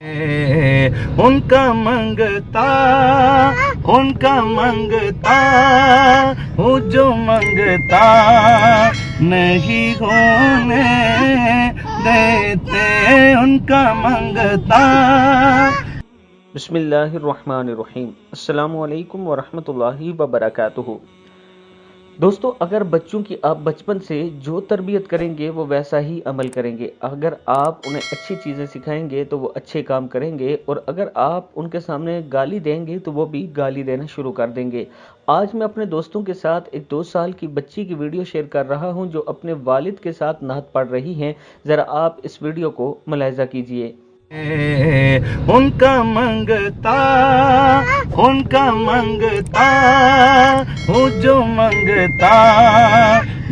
उनका मंगता हूँ जो मंगता नहीं होने देते, उनका मंगता। बिस्मिल्लाहिर्रहमानिर्रहीम। अस्सलामु अलैकुम वरहमतुल्लाहि वबरकातुहू। दोस्तों, अगर बच्चों की आप बचपन से जो तरबियत करेंगे वो वैसा ही अमल करेंगे। अगर आप उन्हें अच्छी चीज़ें सिखाएंगे तो वो अच्छे काम करेंगे, और अगर आप उनके सामने गाली देंगे तो वो भी गाली देना शुरू कर देंगे। आज मैं अपने दोस्तों के साथ एक 2 साल की बच्ची की वीडियो शेयर कर रहा हूं जो अपने वालिद के साथ नात पढ़ रही हैं। ज़रा आप इस वीडियो को मुलाहिज़ा कीजिए। उनका मंगता हूँ जो मंगता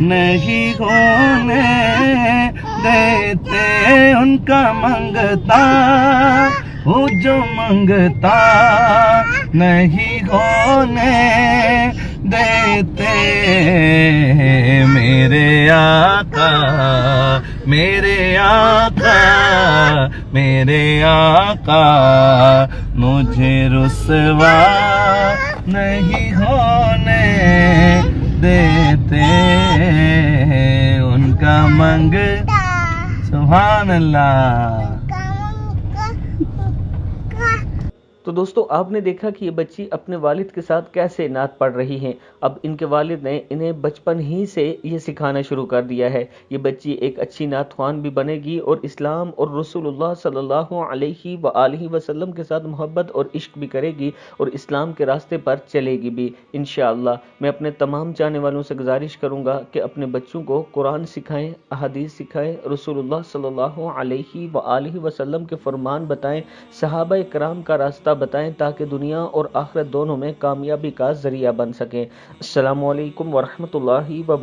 नहीं होने देते, उनका मंगता हूँ जो मंगता नहीं होने देते। मेरे आका मुझे रुसवा नहीं होने देते, उनका सुभान अल्लाह। तो दोस्तों, आपने देखा कि ये बच्ची अपने वालिद के साथ कैसे नात पढ़ रही हैं। अब इनके वालिद ने इन्हें बचपन ही से ये सिखाना शुरू कर दिया है। ये बच्ची एक अच्छी नात ख्वान भी बनेगी और इस्लाम और रसूलुल्लाह सल्लल्लाहु अलैहि वआलिहि वसल्लम के साथ मोहब्बत और इश्क भी करेगी और इस्लाम के रास्ते पर चलेगी भी इंशाअल्लाह। मैं अपने तमाम चाहने वालों से गुजारिश करूँगा कि अपने बच्चों को कुरान सिखाएं, अहादीस सिखाएं, रसूलुल्लाह सल्लल्लाहु अलैहि वआलिहि वसल्लम के फरमान बताएं, सहाबा कराम का रास्ता बताएं, ताकि दुनिया और आखिरत दोनों में कामयाबी का जरिया बन सकें। अस्सलामु अलैकुम वरहमतुल्लाहि वबरकातुहू।